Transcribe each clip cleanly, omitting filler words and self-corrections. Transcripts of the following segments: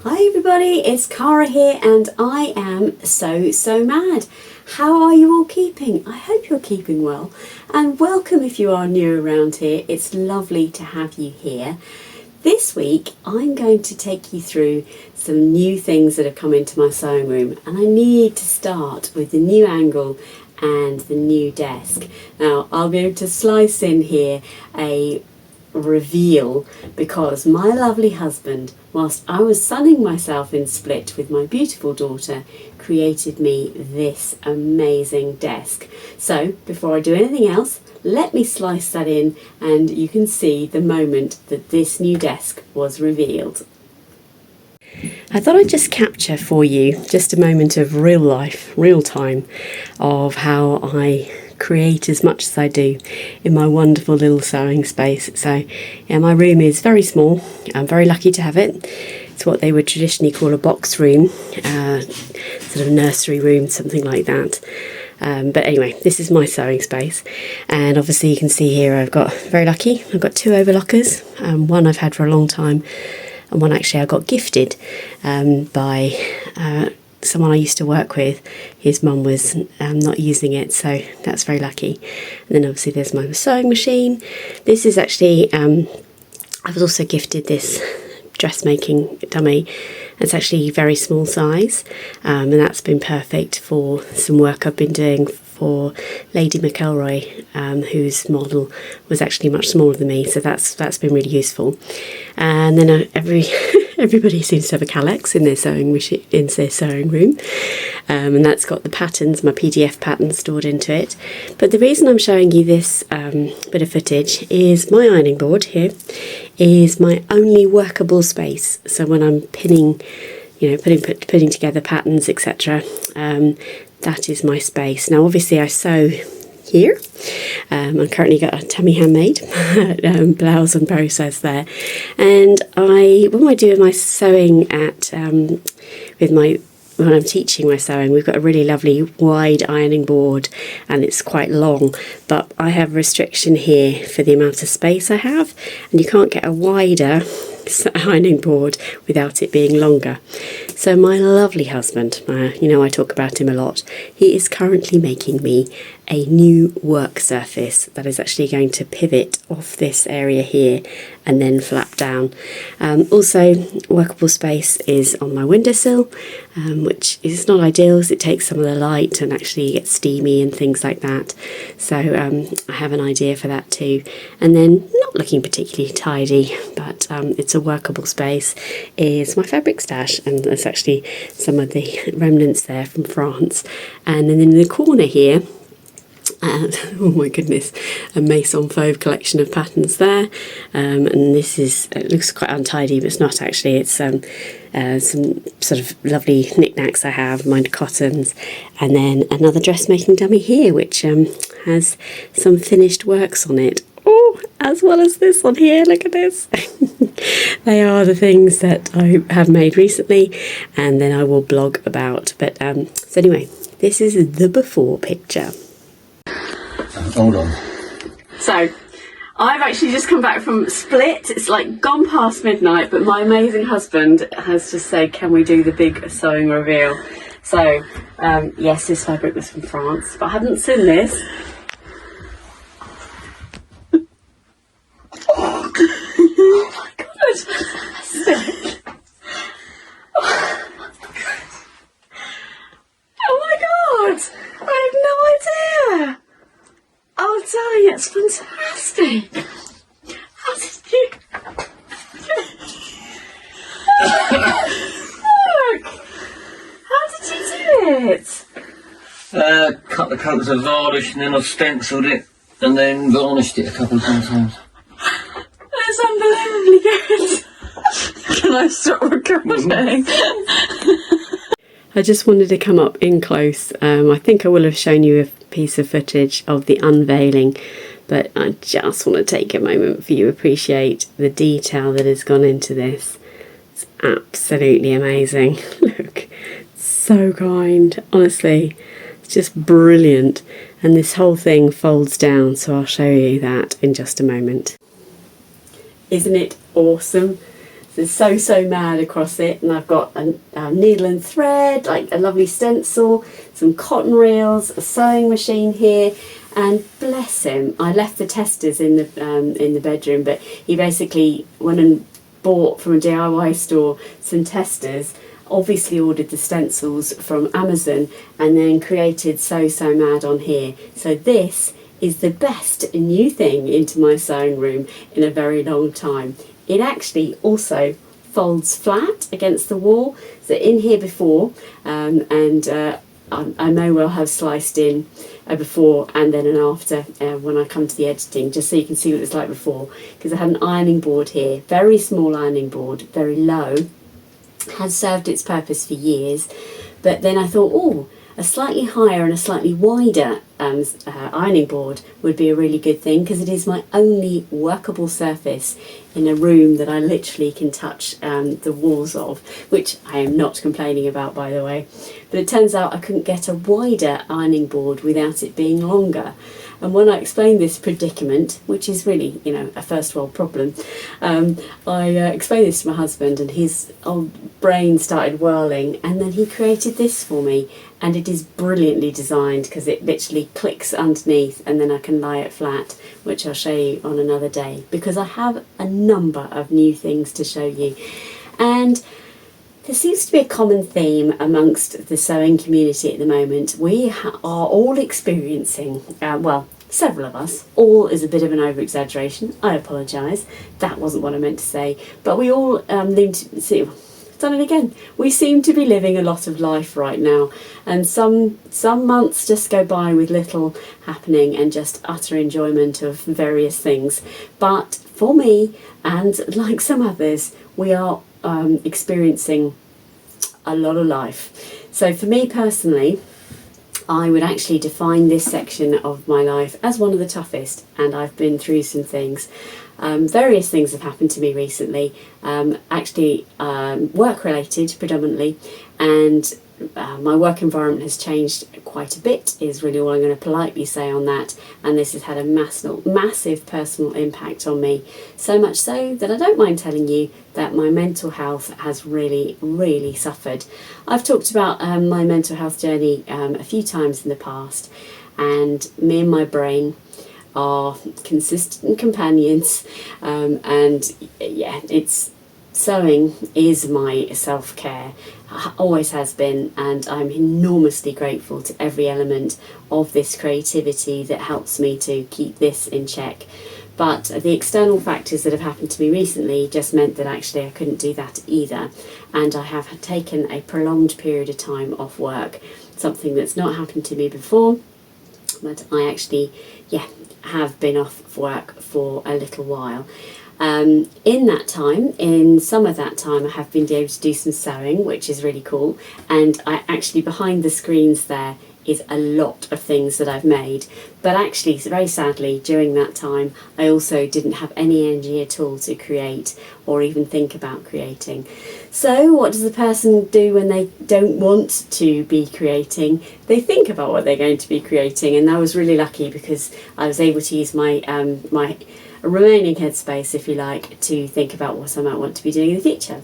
Hi everybody, it's Cara here and I am so mad. How are you all keeping? I hope you're keeping well, and welcome if you are new around here. It's lovely to have you here. This week I'm going to take you through some new things that have come into my sewing room, and I need to start with the new angle and the new desk. Now I'll be able to slice in here a reveal because my lovely husband, whilst I was sunning myself in Split with my beautiful daughter, created me this amazing desk. So before I do anything else, let me slice that in and you can see the moment that this new desk was revealed. I thought I'd just capture for you just a moment of real life, real time, of how I create as much as I do in my wonderful little sewing space. So yeah, my room is very small. I'm very lucky to have it. It's what they would traditionally call a box room, sort of nursery room, something like that. But anyway, this is my sewing space, and obviously you can see here I've got, very lucky, I've got two overlockers. One I've had for a long time, and one actually I got gifted by someone I used to work with. His mum was not using it, so that's very lucky. And then obviously there's my sewing machine. This is actually, I was also gifted this dressmaking dummy. It's actually very small size, and that's been perfect for some work I've been doing for Lady McElroy, whose model was actually much smaller than me, so that's been really useful. And then everybody seems to have a Calyx in their sewing machine, in their sewing room, and that's got the patterns, my PDF patterns stored into it. But the reason I'm showing you this bit of footage is my ironing board here is my only workable space. So when I'm pinning, you know, putting together patterns, etc., that is my space. Now obviously I sew here. I've currently got a Tammy Handmade blouse and process there, and when I do my sewing at when I'm teaching my sewing, we've got a really lovely wide ironing board and it's quite long, but I have a restriction here for the amount of space I have, and you can't get a wider ironing board without it being longer. So my lovely husband, you know I talk about him a lot, he is currently making me a new work surface that is actually going to pivot off this area here and then flap down. Also, workable space is on my windowsill, which is not ideal as it takes some of the light and actually gets steamy and things like that. So I have an idea for that too. And then, not looking particularly tidy, but it's a workable space, is my fabric stash, and there's actually some of the remnants there from France. And then in the corner here, oh my goodness, a Maison Fauve collection of patterns there, and this is, it looks quite untidy but it's not actually, it's some sort of lovely knickknacks I have, mine cottons, and then another dressmaking dummy here which has some finished works on it. Oh, as well as this one here, look at this. They are the things that I have made recently and then I will blog about. But so anyway, this is the before picture. Hold on. So, I've actually just come back from Split. It's like gone past midnight, but my amazing husband has just said, can we do the big sewing reveal? So, yes, this fabric was from France, but I hadn't seen this. Oh my god, fantastic. Oh my god, I have no idea. Oh, darling, it's fantastic. How did you... Look! How did you do it? Cut the coats of varnish and then I've stenciled it and then varnished it a couple of times. That's unbelievably good. Can I stop recording? I just wanted to come up in close. I think I will have shown you a piece of footage of the unveiling, but I just want to take a moment for you to appreciate the detail that has gone into this. It's absolutely amazing. Look, so kind. Honestly, it's just brilliant. And this whole thing folds down, so I'll show you that in just a moment. Isn't it awesome? There's so mad across it, and I've got a needle and thread, like a lovely stencil, some cotton reels, a sewing machine here, and bless him, I left the testers in the bedroom, but he basically went and bought from a DIY store some testers, obviously ordered the stencils from Amazon, and then created sosewmad on here. So this is the best new thing into my sewing room in a very long time. It actually also folds flat against the wall. So in here before, I may well have sliced in a before and then an after when I come to the editing, just so you can see what it's like before, because I had an ironing board here, very small ironing board, very low, had served its purpose for years, but then I thought, oh, a slightly higher and a slightly wider ironing board would be a really good thing, because it is my only workable surface in a room that I literally can touch the walls of, which I am not complaining about, by the way. But it turns out I couldn't get a wider ironing board without it being longer. And when I explained this predicament, which is really, you know, a first world problem, I explained this to my husband, and his old brain started whirling, and then he created this for me. And it is brilliantly designed, because it literally clicks underneath, and then I can lie it flat, which I'll show you on another day, because I have a number of new things to show you. And there seems to be a common theme amongst the sewing community at the moment. We are all experiencing, well, several of us, all is a bit of an over-exaggeration, I apologise, that wasn't what I meant to say, but we all done it again. We seem to be living a lot of life right now, and some months just go by with little happening and just utter enjoyment of various things. But for me, and like some others, we are experiencing a lot of life. So for me personally, I would actually define this section of my life as one of the toughest, and I've been through some things. Various things have happened to me recently, actually work related predominantly, and my work environment has changed quite a bit, is really all I'm going to politely say on that, and this has had a massive personal impact on me, so much so that I don't mind telling you that my mental health has really suffered. I've talked about my mental health journey a few times in the past, and me and my brain are consistent companions, and yeah, sewing is my self-care, always has been, and I'm enormously grateful to every element of this creativity that helps me to keep this in check. But the external factors that have happened to me recently just meant that actually I couldn't do that either, and I have taken a prolonged period of time off work, something that's not happened to me before, but I actually, yeah, have been off work for a little while. In that time, in some of that time, I have been able to do some sewing, which is really cool, and I actually, behind the screens there is a lot of things that I've made, but actually, very sadly, during that time I also didn't have any energy at all to create or even think about creating. So what does the person do when they don't want to be creating? They think about what they're going to be creating, and I was really lucky because I was able to use my my remaining headspace, if you like, to think about what I might want to be doing in the future.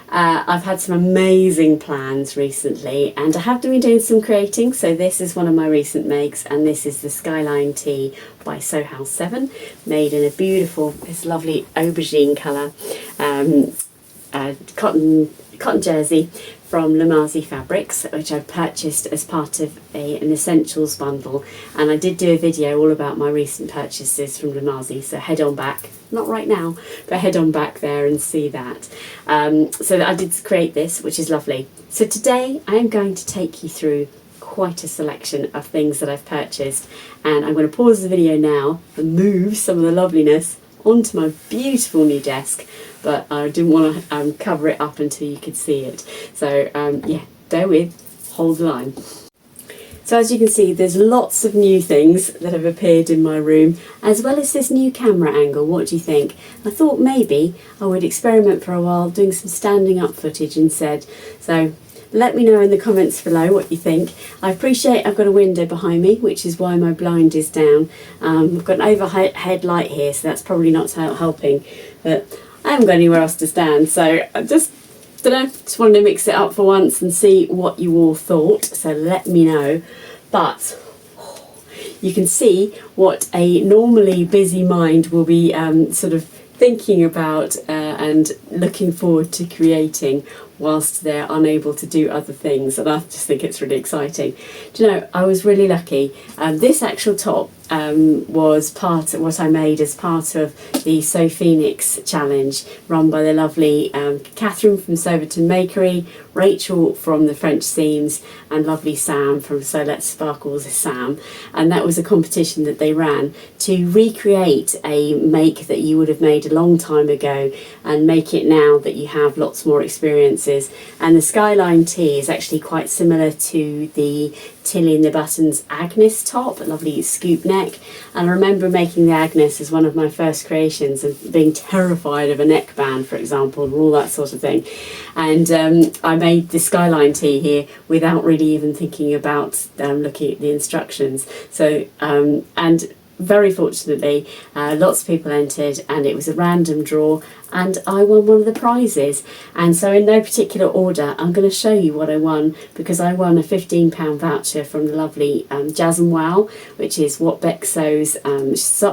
I've had some amazing plans recently, and I have been doing some creating. So this is one of my recent makes, and this is the Skyline Tee by Sohouse 7, made in a beautiful, this lovely aubergine colour, cotton jersey from Lamazi Fabrics, which I purchased as part of an essentials bundle, and I did do a video all about my recent purchases from Lamazi, so head on back, not right now, but head on back there and see that. So I did create this, which is lovely. So today I am going to take you through quite a selection of things that I've purchased, and I'm going to pause the video now and move some of the loveliness onto my beautiful new desk, but I didn't want to cover it up until you could see it. So yeah, bear with, hold the line. So as you can see, there's lots of new things that have appeared in my room, as well as this new camera angle. What do you think? I thought maybe I would experiment for a while doing some standing up footage instead. So let me know in the comments below what you think. I appreciate I've got a window behind me, which is why my blind is down. I've got an overhead light here, so that's probably not helping, but I haven't got anywhere else to stand, so I just wanted to mix it up for once and see what you all thought, so let me know. But you can see what a normally busy mind will be sort of thinking about and looking forward to creating whilst they're unable to do other things, and I just think it's really exciting. Do you know, I was really lucky. This actual top was part of what I made as part of the Sew Phoenix challenge run by the lovely Catherine from Soverton Makery, Rachel from the French Seams, and lovely Sam from So Let's Sparkles Sam. And that was a competition that they ran to recreate a make that you would have made a long time ago and make it now that you have lots more experiences. And the Skyline tee is actually quite similar to the Tilly and the Buttons Agnes top, a lovely scoop neck. And I remember making the Agnes as one of my first creations and being terrified of a neckband, for example, and all that sort of thing. And I made the Skyline tee here without really even thinking about looking at the instructions. So and very fortunately lots of people entered, and it was a random draw, and I won one of the prizes. And so in no particular order, I'm going to show you what I won, because I won a £15 voucher from the lovely Jazz and Wow, which is what Beck Sews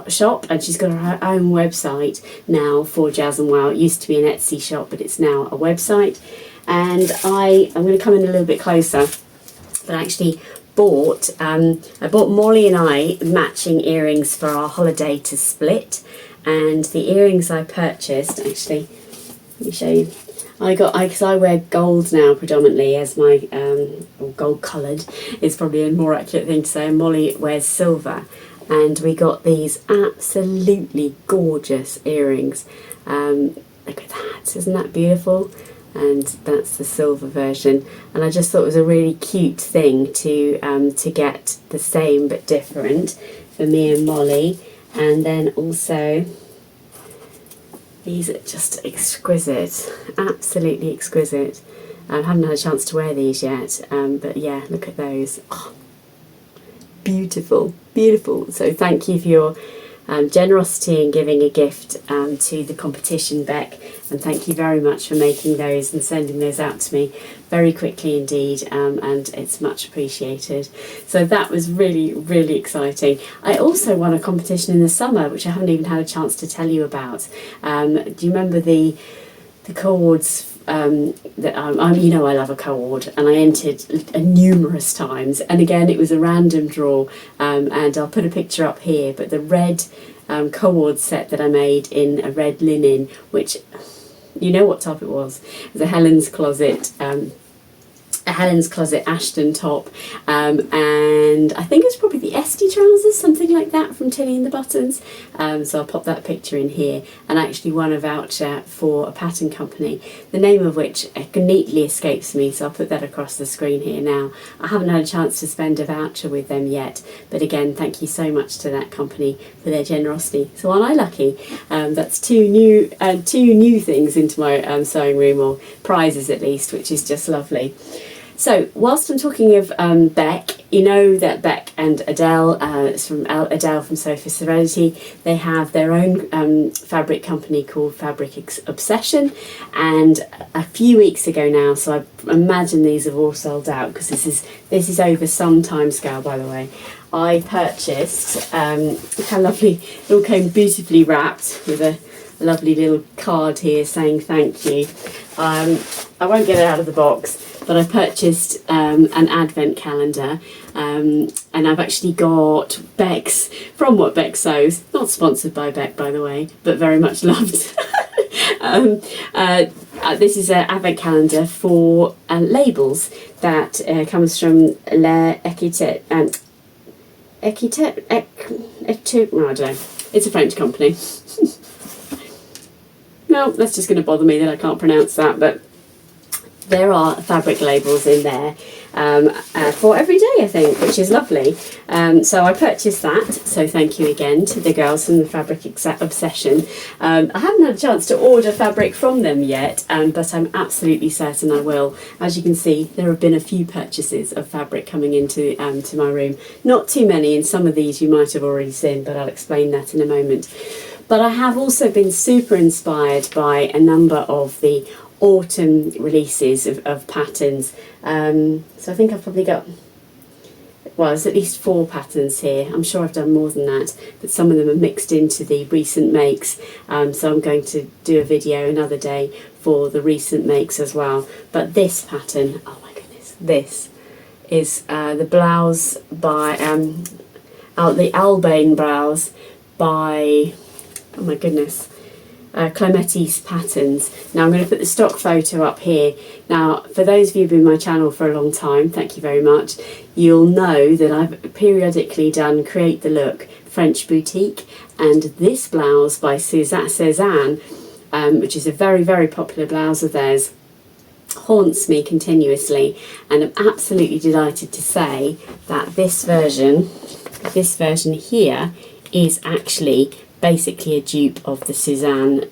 shop, and she's got her own website now for Jazz and Wow. It used to be an Etsy shop, but it's now a website. And I'm going to come in a little bit closer, but actually I bought Molly and I matching earrings for our holiday to split, and the earrings I purchased, actually, let me show you. Because I wear gold now predominantly as my, or gold coloured is probably a more accurate thing to say, and Molly wears silver, and we got these absolutely gorgeous earrings. Look at that, isn't that beautiful? And that's the silver version, and I just thought it was a really cute thing to get the same but different for me and Molly. And then also these are just exquisite, absolutely exquisite. I haven't had a chance to wear these yet, but yeah, look at those. Oh, beautiful, beautiful. So thank you for your generosity in giving a gift to the competition, Beck, and thank you very much for making those and sending those out to me very quickly indeed, and it's much appreciated. So that was really, really exciting. I also won a competition in the summer, which I haven't even had a chance to tell you about. Do you remember the cords? You know I love a cord, and I entered numerous times, and again it was a random draw, and I'll put a picture up here, but the red cord set that I made in a red linen, which you know what top it was. It was a Helen's Closet Ashton top, and I think it was probably the Esty trousers, something like that, from Tilly and the Buttons. So I'll pop that picture in here, and I actually won a voucher for a pattern company, the name of which neatly escapes me, so I'll put that across the screen here now. I haven't had a chance to spend a voucher with them yet, but again, thank you so much to that company for their generosity. So aren't I lucky? That's two new things into my sewing room, or prizes at least, which is just lovely. So, whilst I'm talking of Beck, you know that Beck and Adele, it's from Adele from Sew for Serenity, they have their own fabric company called Fabric Obsession, and a few weeks ago now, so I imagine these have all sold out, because this is over some time scale, by the way. I purchased, how lovely, it all came beautifully wrapped with a lovely little card here saying thank you. I won't get it out of the box, but I purchased an advent calendar, and I've actually got Beck's, from What Beck Sews, not sponsored by Beck by the way, but very much loved. This is an advent calendar for labels that comes from La Equité, I don't know, it's a French company. No, that's just going to bother me that I can't pronounce that, but there are fabric labels in there, for every day, I think, which is lovely. So I purchased that. So thank you again to the girls from the Fabric Obsession. I haven't had a chance to order fabric from them yet, but I'm absolutely certain I will. As you can see, there have been a few purchases of fabric coming into to my room. Not too many, and some of these you might have already seen, but I'll explain that in a moment. But I have also been super inspired by a number of the autumn releases of patterns. So I think I've probably got, well, there's at least 4 patterns here. I'm sure I've done more than that, but some of them are mixed into the recent makes. So I'm going to do a video another day for the recent makes as well. But this pattern, oh my goodness, this is the blouse by, the Albane blouse by, oh my goodness, Clemetis Patterns. Now I'm going to put the stock photo up here. Now for those of you who've been on my channel for a long time, thank you very much, you'll know that I've periodically done Create the Look French Boutique, and this blouse by Suzanne, which is a very, very popular blouse of theirs, haunts me continuously, and I'm absolutely delighted to say that this version here is actually basically a dupe of the Suzanne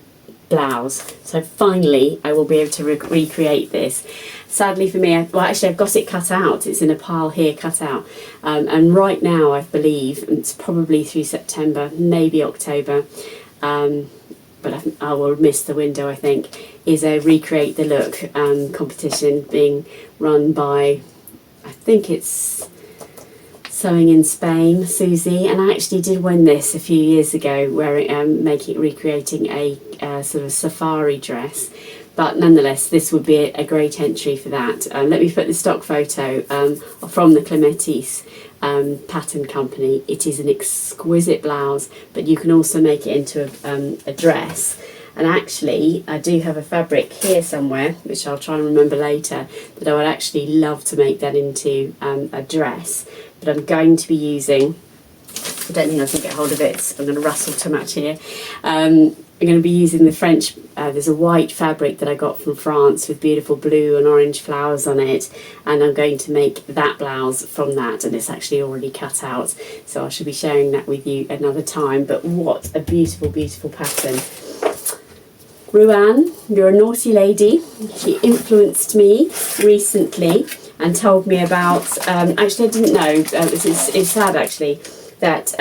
blouse. So finally I will be able to recreate this. Sadly for me, I've got it cut out. It's in a pile here, cut out, and right now I believe it's probably through September, maybe October, but I will miss the window, I think, is a Recreate the Look competition being run by, I think it's Sewing in Spain, Susie, and I actually did win this a few years ago, where recreating a sort of safari dress. But nonetheless, this would be a great entry for that. Let me put the stock photo from the Clemetis pattern company. It is an exquisite blouse, but you can also make it into a dress. And actually, I do have a fabric here somewhere, which I'll try and remember later, that I would actually love to make that into a dress. But I'm going to be using, I don't think I can get hold of it, so I'm going to rustle too much here. I'm going to be using the French, there's a white fabric that I got from France with beautiful blue and orange flowers on it, and I'm going to make that blouse from that, and it's actually already cut out, so I shall be sharing that with you another time. But what a beautiful, beautiful pattern. Ruan, you're a naughty lady. She influenced me recently and told me about, actually I didn't know, it's sad actually, that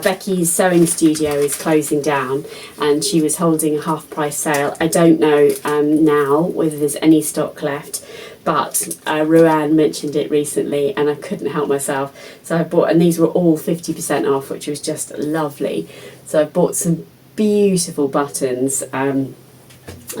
Becky's sewing studio is closing down, and she was holding a half price sale. I don't know now whether there's any stock left, but Ruan mentioned it recently and I couldn't help myself. So I bought, and these were all 50% off, which was just lovely. So I bought some beautiful buttons. I'll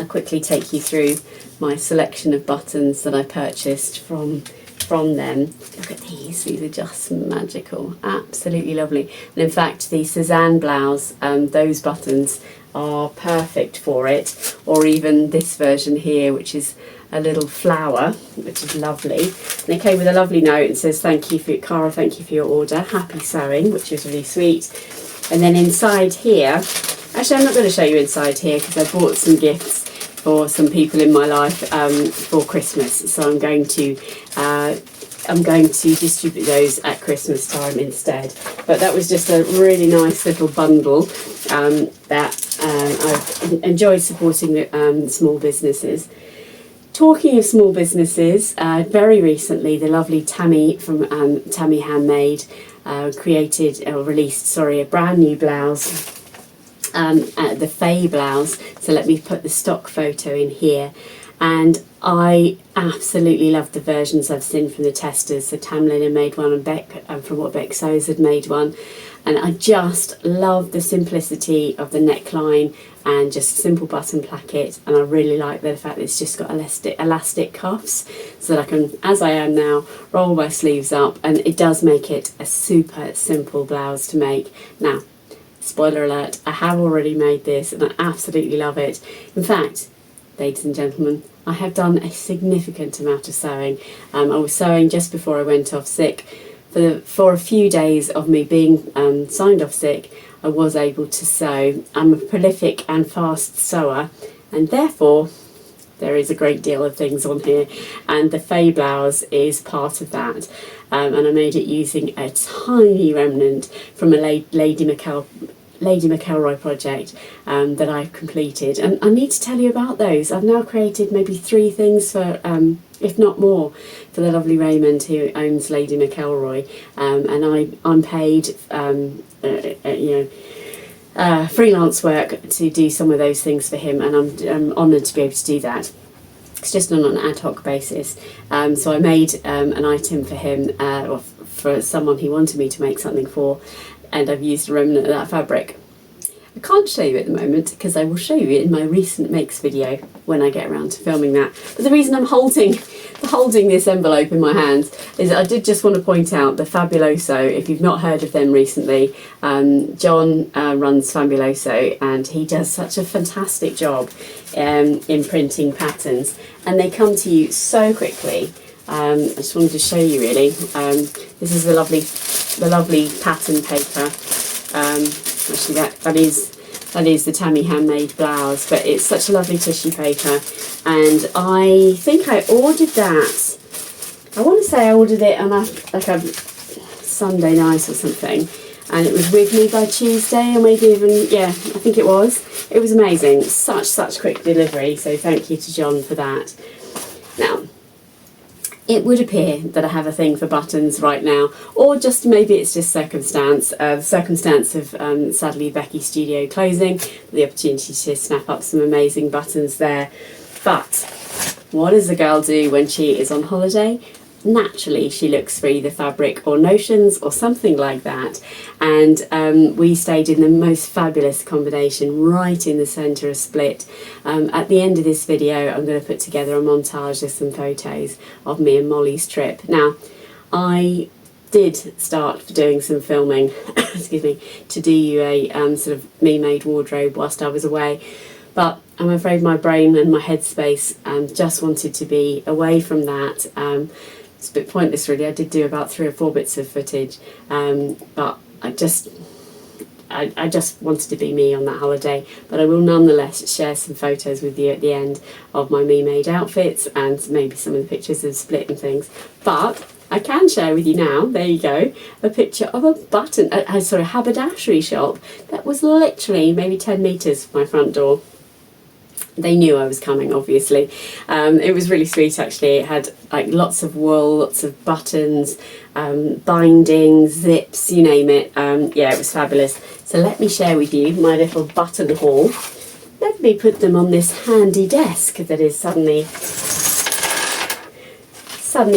quickly take you through my selection of buttons that I purchased from them. Look at these are just magical, absolutely lovely. And in fact the Suzanne blouse, those buttons are perfect for it, or even this version here, which is a little flower, which is lovely. And it came with a lovely note and says, thank you for Cara, thank you for your order, happy sewing, which is really sweet. And then inside here, actually I'm not going to show you inside here because I bought some gifts for some people in my life for Christmas, so I'm going to distribute those at Christmas time instead. But that was just a really nice little bundle that I've enjoyed supporting the small businesses. Talking of small businesses, very recently the lovely Tammy from Tammy Handmade released a brand new blouse, the Faye blouse. So let me put the stock photo in here, and I absolutely love the versions I've seen from the testers. So Tamlin had made one, and Beck from What Beck Sews had made one, and I just love the simplicity of the neckline and just a simple button placket. And I really like the fact that it's just got elastic cuffs, so that I can, as I am now, roll my sleeves up, and it does make it a super simple blouse to make. Now, spoiler alert, I have already made this and I absolutely love it. In fact, ladies and gentlemen, I have done a significant amount of sewing. I was sewing just before I went off sick. For a few days of me being signed off sick, I was able to sew. I'm a prolific and fast sewer, and therefore there is a great deal of things on here, and the Fay blouse is part of that. And I made it using a tiny remnant from a Lady McElroy project that I've completed, and I need to tell you about those. I've now created maybe 3 things for, if not more, for the lovely Raymond who owns Lady McElroy, and I'm paid, freelance work to do some of those things for him, and I'm honoured to be able to do that. It's just on an ad hoc basis. So I made an item for him, or for someone he wanted me to make something for, and I've used a remnant of that fabric. I can't show you at the moment because I will show you in my recent makes video when I get around to filming that. But the reason I'm holding this envelope in my hands is I did just want to point out the Fabuloso. If you've not heard of them recently, John runs Fabuloso, and he does such a fantastic job in printing patterns, and they come to you so quickly. I just wanted to show you really. This is the lovely pattern paper. Actually, that is the Tammy handmade blouse, but it's such a lovely tissue paper, and I think I ordered that. I want to say I ordered it on a Sunday night or something, and it was with me by Tuesday, or maybe even, yeah, I think it was. It was amazing. Such quick delivery. So thank you to John for that. Now, it would appear that I have a thing for buttons right now, or just maybe it's just circumstance. The circumstance of sadly Becky's studio closing, the opportunity to snap up some amazing buttons there. But what does a girl do when she is on holiday? Naturally, she looks for either fabric or notions or something like that, and we stayed in the most fabulous accommodation right in the centre of Split. At the end of this video, I'm going to put together a montage of some photos of me and Molly's trip. Now, I did start doing some filming excuse me, to do a sort of me-made wardrobe whilst I was away, but I'm afraid my brain and my headspace just wanted to be away from that. It's a bit pointless really. I did do about 3 or 4 bits of footage, but I just wanted to be me on that holiday. But I will nonetheless share some photos with you at the end of my me-made outfits, and maybe some of the pictures of Split and things. But I can share with you now, there you go, a picture of a haberdashery shop that was literally maybe 10 metres from my front door. They knew I was coming, obviously. It was really sweet actually. It had like lots of wool, lots of buttons, bindings, zips, you name it. Yeah, it was fabulous. So let me share with you my little button haul. Let me put them on this handy desk that is suddenly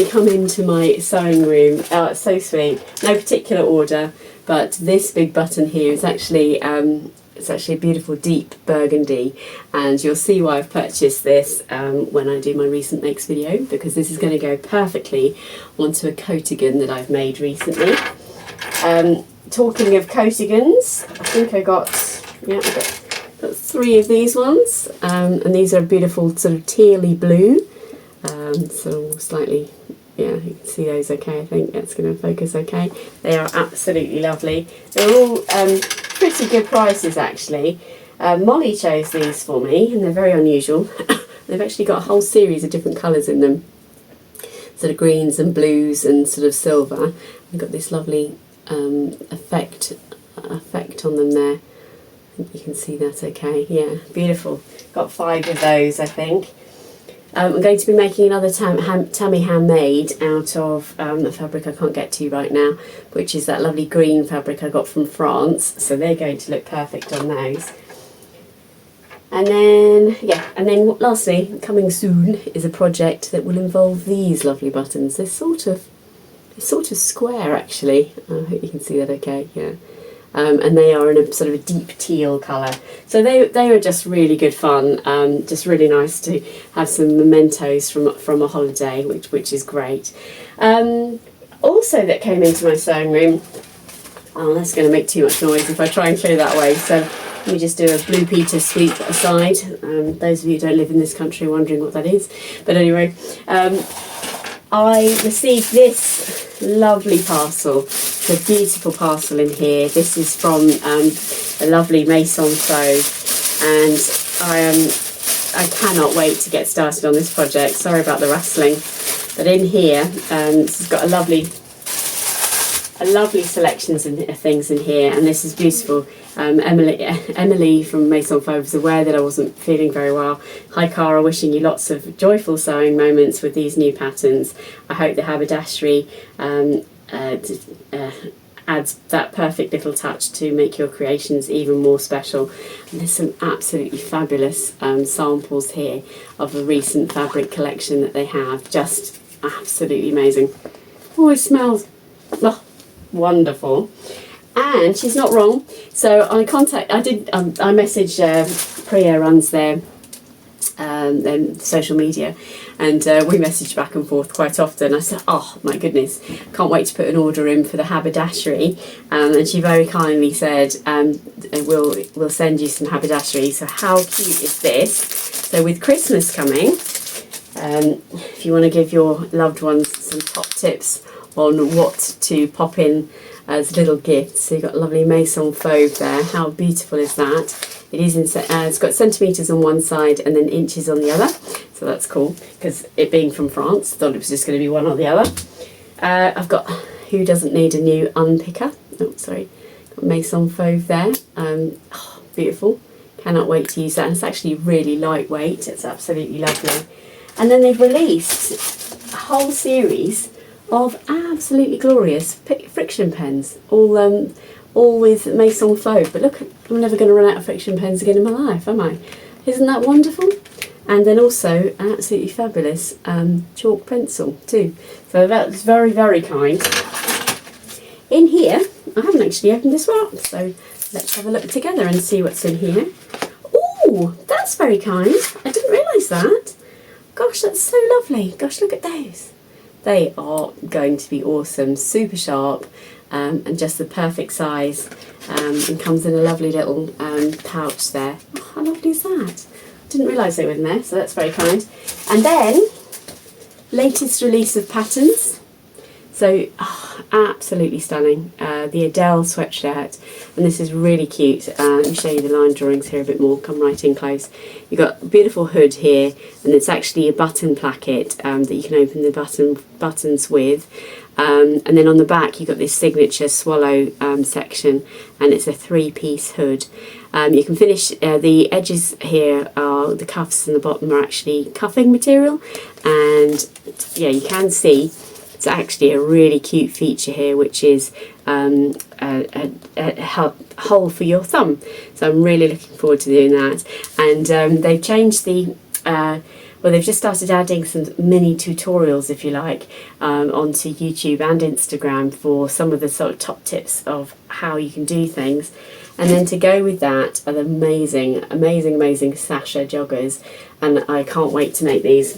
come into my sewing room. Oh, it's so sweet. No particular order, but this big button here is actually it's actually a beautiful deep burgundy, and you'll see why I've purchased this when I do my recent makes video, because this is going to go perfectly onto a coatigan that I've made recently. Talking of coatigans, I think I got 3 of these ones, and these are beautiful sort of tealy blue, so slightly, yeah, you can see those okay. I think that's going to focus okay. They are absolutely lovely. They're all pretty good prices actually. Molly chose these for me, and they're very unusual. They've actually got a whole series of different colours in them, sort of greens and blues and sort of silver. They've got this lovely effect on them there. I think you can see that okay. Yeah, beautiful. Got 5 of those, I think. I'm going to be making another Tammy handmade out of a fabric I can't get to right now, which is that lovely green fabric I got from France. So they're going to look perfect on those. And then, yeah, and then lastly, coming soon is a project that will involve these lovely buttons. They're sort of square actually. I hope you can see that okay, yeah. And they are in a sort of a deep teal colour. So they are just really good fun. Just really nice to have some mementos from a holiday, which is great. Also that came into my sewing room. Oh, that's going to make too much noise if I try and clear that way. So let me just do a Blue Peter sweep aside. Those of you who don't live in this country are wondering what that is. But anyway, I received this lovely parcel. It's a beautiful parcel in here. This is from a lovely Maison Fauve, and I cannot wait to get started on this project. Sorry about the rustling, but in here, this has got a lovely selections of things in here, and this is beautiful. Emily from Maison Fauve was aware that I wasn't feeling very well. Hi Cara, wishing you lots of joyful sewing moments with these new patterns. I hope the haberdashery adds that perfect little touch to make your creations even more special. And there's some absolutely fabulous samples here of a recent fabric collection that they have. Just absolutely amazing. Oh, it smells wonderful. And she's not wrong. So I messaged Priya, runs their social media, and we messaged back and forth quite often. I said, oh my goodness, can't wait to put an order in for the haberdashery, and she very kindly said, we'll send you some haberdashery. So how cute is this? So with Christmas coming, if you want to give your loved ones some top tips on what to pop in as little gifts, so you've got lovely Maison Fauve there. How beautiful is that? It is it's got centimetres on one side and then inches on the other, so that's cool, because it being from France, I thought it was just going to be one or the other. I've got Who Doesn't Need a New Unpicker? Oh, sorry, got Maison Fauve there. Beautiful, cannot wait to use that. And it's actually really lightweight, it's absolutely lovely. And then they've released a whole series of absolutely glorious friction pens, all with Maison Fauve. But look, I'm never going to run out of friction pens again in my life, am I? Isn't that wonderful? And then also an absolutely fabulous chalk pencil too. So that's very, very kind. In here, I haven't actually opened this wrap, so let's have a look together and see what's in here. Oh, that's very kind. I didn't realise that. Gosh, that's so lovely. Gosh, look at those. They are going to be awesome, super sharp, and just the perfect size, and comes in a lovely little pouch there. Oh, how lovely is that? Didn't realise they were in there, so that's very kind. And then, latest release of patterns. So, absolutely stunning. The Adele sweatshirt, and this is really cute. Let me show you the line drawings here a bit more. Come right in close. You've got a beautiful hood here, and it's actually a button placket that you can open the buttons with. And then on the back you've got this signature swallow section, and it's a 3-piece hood. You can finish the edges here are the cuffs, and the bottom are actually cuffing material, and yeah, you can see it's actually a really cute feature here, which is a hole for your thumb. So I'm really looking forward to doing that. And they've changed the they've just started adding some mini tutorials, if you like, onto YouTube and Instagram for some of the sort of top tips of how you can do things. And then to go with that are the amazing Sasha joggers, and I can't wait to make these.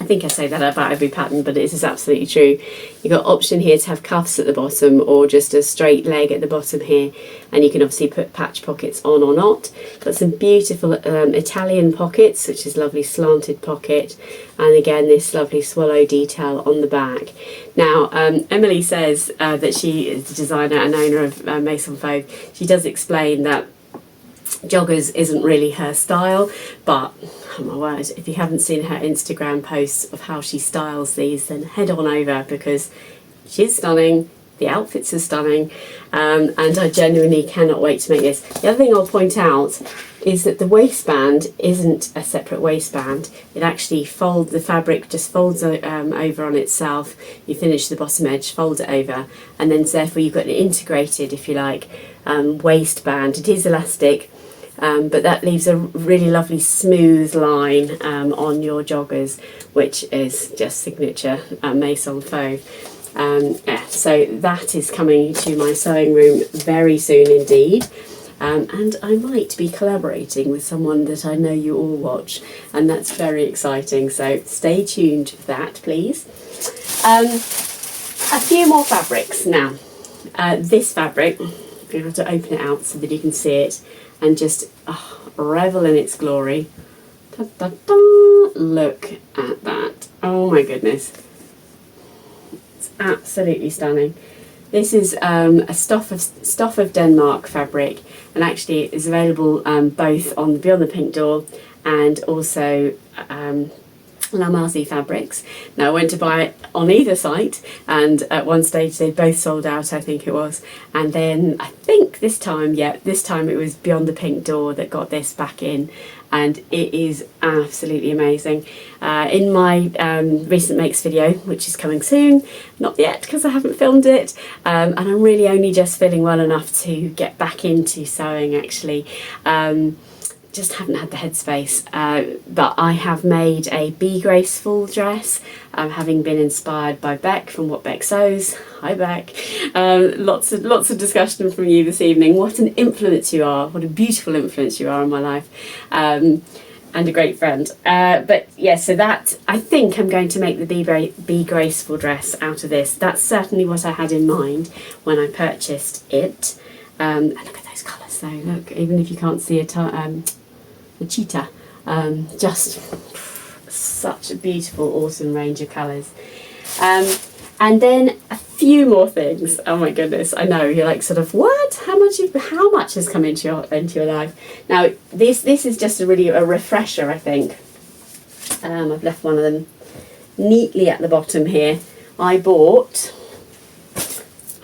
I think I say that about every pattern, but it is absolutely true. You've got option here to have cuffs at the bottom, or just a straight leg at the bottom here, and you can obviously put patch pockets on or not. Got some beautiful Italian pockets, which is lovely slanted pocket, and again this lovely swallow detail on the back. Now Emily says that she is the designer and owner of Maison Fauve. She does explain that joggers isn't really her style, but oh my word, if you haven't seen her Instagram posts of how she styles these, then head on over, because she's stunning, the outfits are stunning, and I genuinely cannot wait to make this. The other thing I'll point out is that the waistband isn't a separate waistband. It actually the fabric just folds over on itself. You finish the bottom edge, fold it over, and then therefore you've got an integrated, if you like, waistband. It is elastic, but that leaves a really lovely smooth line on your joggers, which is just signature Maison Fauve. Yeah, so that is coming to my sewing room very soon indeed. And I might be collaborating with someone that I know you all watch, and that's very exciting, so stay tuned for that, please. A few more fabrics now. This fabric, I'm going to have to open it out so that you can see it and just revel in its glory. Da, da, da. Look at that. Oh my goodness. It's absolutely stunning. This is a stuff of Denmark fabric, and actually it is available both on the Beyond the Pink Door and also Lamazi fabrics. Now I went to buy it on either site, and at one stage they both sold out, I think it was, and then I think this time it was Beyond the Pink Door that got this back in, and it is absolutely amazing. In my recent makes video, which is coming soon, not yet because I haven't filmed it, and I'm really only just feeling well enough to get back into sewing actually. Just haven't had the headspace, but I have made a Be Graceful dress, having been inspired by Beck from What Beck Sews. Hi Beck. Lots of discussion from you this evening. What an influence you are, what a beautiful influence you are in my life, and a great friend. But yeah, so that, I think I'm going to make the Be Graceful dress out of this. That's certainly what I had in mind when I purchased it. And look at those colours though, look, even if you can't see the cheetah, just such a beautiful, awesome range of colours. And then a few more things. Oh my goodness, I know you're like sort of what? How much has come into your life? Now this is just a refresher, I think. I've left one of them neatly at the bottom here. I bought.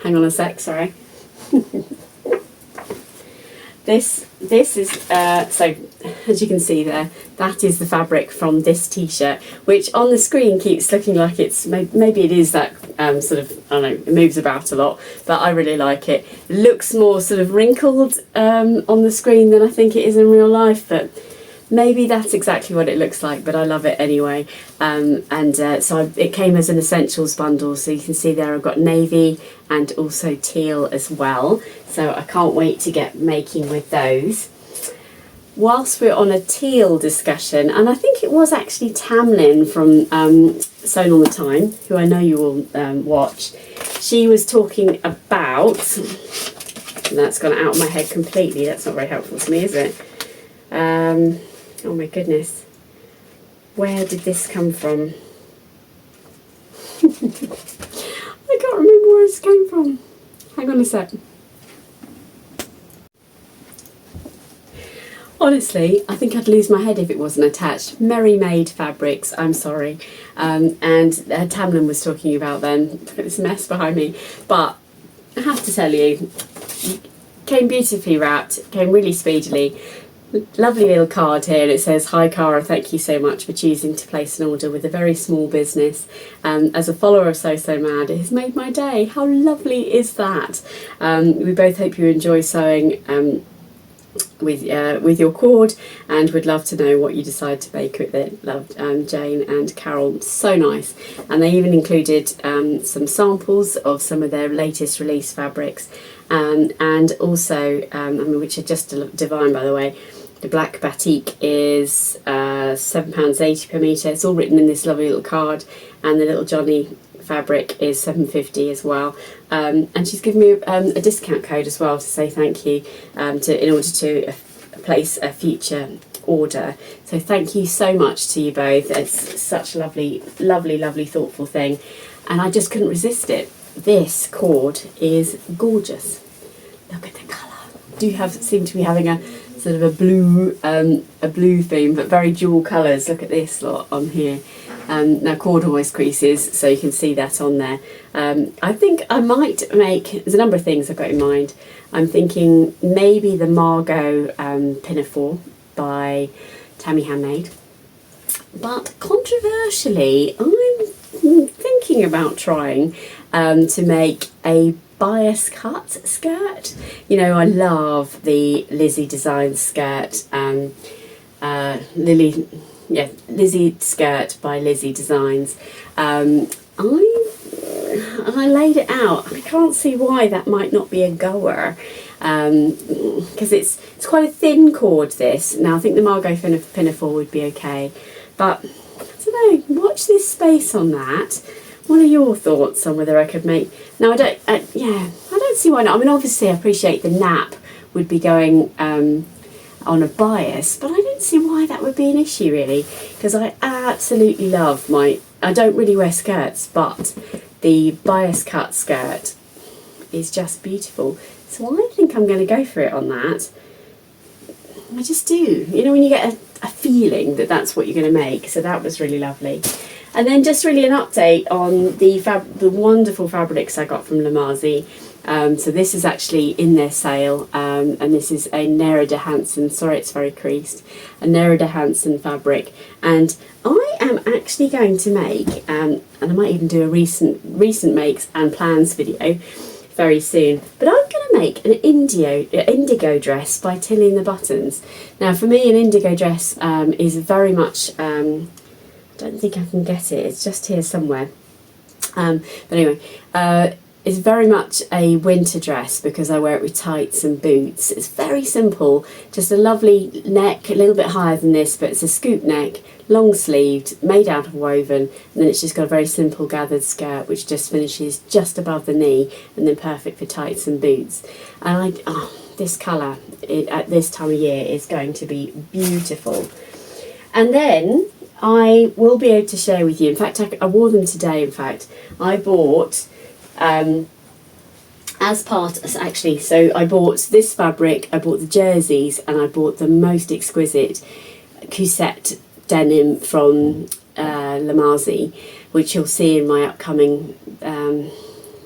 Hang on a sec, sorry. This is, so as you can see there, that is the fabric from this t-shirt, which on the screen keeps looking like it's, maybe it is that sort of, I don't know, it moves about a lot, but I really like it. It looks more sort of wrinkled on the screen than I think it is in real life, but maybe that's exactly what it looks like, but I love it anyway. So it came as an essentials bundle, so you can see there I've got navy and also teal as well, so I can't wait to get making with those. Whilst we're on a teal discussion, and I think it was actually Tamlin from Sewn on the Time, who I know you will watch, she was talking about, and that's gone out of my head completely, that's not very helpful to me, is it? Oh my goodness, where did this come from? I can't remember where this came from. Hang on a sec. Honestly, I think I'd lose my head if it wasn't attached. Merry Maid Fabrics, I'm sorry. And Tamlin was talking about then. Look at this mess behind me. But I have to tell you, came beautifully wrapped, came really speedily. Lovely little card here, and it says, "Hi Cara, thank you so much for choosing to place an order with a very small business. As a follower of sosewmad, it has made my day." How lovely is that? We both hope you enjoy sewing with your cord, and would love to know what you decide to make with it. Loved, Jane and Carol, so nice. And they even included some samples of some of their latest release fabrics, and also which are just divine, by the way. The black batik is £7.80 per metre. It's all written in this lovely little card, and the little Johnny fabric is £7.50 as well. And she's given me a discount code as well to say thank you in order to place a future order. So thank you so much to you both. It's such a lovely, lovely, lovely, thoughtful thing, and I just couldn't resist it. This cord is gorgeous. Look at the colour. Seem to be having a sort of a blue theme, but very dual colours. Look at this lot on here. Now corduroy creases, so you can see that on there. I think I might make, there's a number of things I've got in mind. I'm thinking maybe the Margot pinafore by Tammy Handmade. But controversially, I'm thinking about trying to make a bias cut skirt. You know, I love the Lizzie Designs skirt, Lizzie skirt by Lizzie Designs. I laid it out. I can't see why that might not be a goer, because it's quite a thin cord, this. Now I think the Margot pinafore would be okay, but I don't know, watch this space on that. What are your thoughts on whether I could make... Now, I don't see why not. I mean, obviously, I appreciate the nap would be going on a bias, but I don't see why that would be an issue, really, because I absolutely love I don't really wear skirts, but the bias cut skirt is just beautiful. So I think I'm going to go for it on that. I just do. You know, when you get a feeling that that's what you're going to make. So that was really lovely. And then just really an update on the wonderful fabrics I got from Lamazi. So this is actually in their sale, and this is a Nera de Hansen. Sorry, it's very creased. A Nera de Hansen fabric, and I am actually going to make, and I might even do a recent makes and plans video very soon. But I'm going to make an indigo dress by tilling the buttons. Now, for me, an indigo dress is very much. I don't think I can get it. It's just here somewhere. But anyway. It's very much a winter dress because I wear it with tights and boots. It's very simple, just a lovely neck, a little bit higher than this, but it's a scoop neck, long sleeved, made out of woven, and then it's just got a very simple gathered skirt which just finishes just above the knee, and then perfect for tights and boots. And this colour at this time of year is going to be beautiful. And then I will be able to share with you, in fact I wore them today. In fact, I bought as part, actually, so I bought this fabric, I bought the jerseys, and I bought the most exquisite cousette denim from Lamazi, which you'll see in my upcoming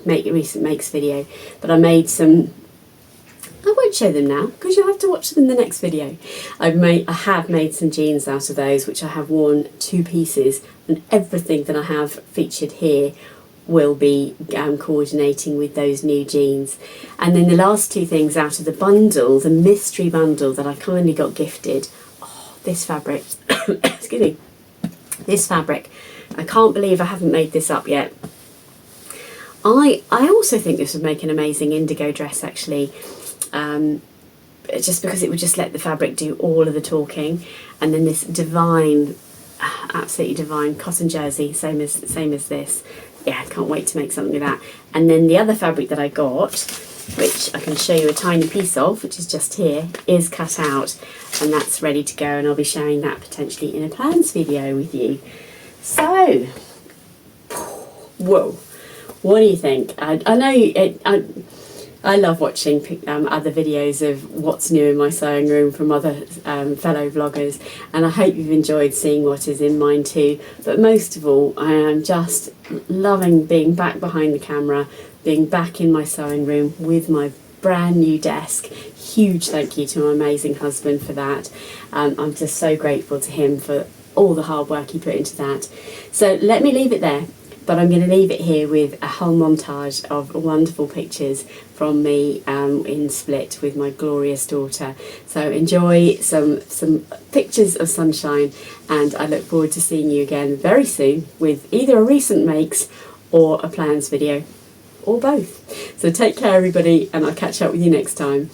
recent makes video. But I made some, I won't show them now because you'll have to watch them in the next video. I have made some jeans out of those, which I have worn 2 pieces, and everything that I have featured here will be coordinating with those new jeans. And then the last 2 things out of the bundle, the mystery bundle that I kindly got gifted, this fabric, excuse me, this fabric, I can't believe I haven't made this up yet. I also think this would make an amazing indigo dress, actually, just because it would just let the fabric do all of the talking. And then this divine, absolutely divine cotton jersey, same as this. Yeah, I can't wait to make something with that. And then the other fabric that I got, which I can show you a tiny piece of, which is just here, is cut out, and that's ready to go, and I'll be sharing that potentially in a plans video with you. So, whoa, what do you think? I know I love watching other videos of what's new in my sewing room from other fellow vloggers, and I hope you've enjoyed seeing what is in mine too. But most of all, I am just loving being back behind the camera, being back in my sewing room with my brand new desk. Huge thank you to my amazing husband for that. I'm just so grateful to him for all the hard work he put into that. So let me leave it there. But I'm going to leave it here with a whole montage of wonderful pictures from me in Split with my glorious daughter. So enjoy some pictures of sunshine, and I look forward to seeing you again very soon with either a recent makes or a plans video, or both. So take care everybody, and I'll catch up with you next time.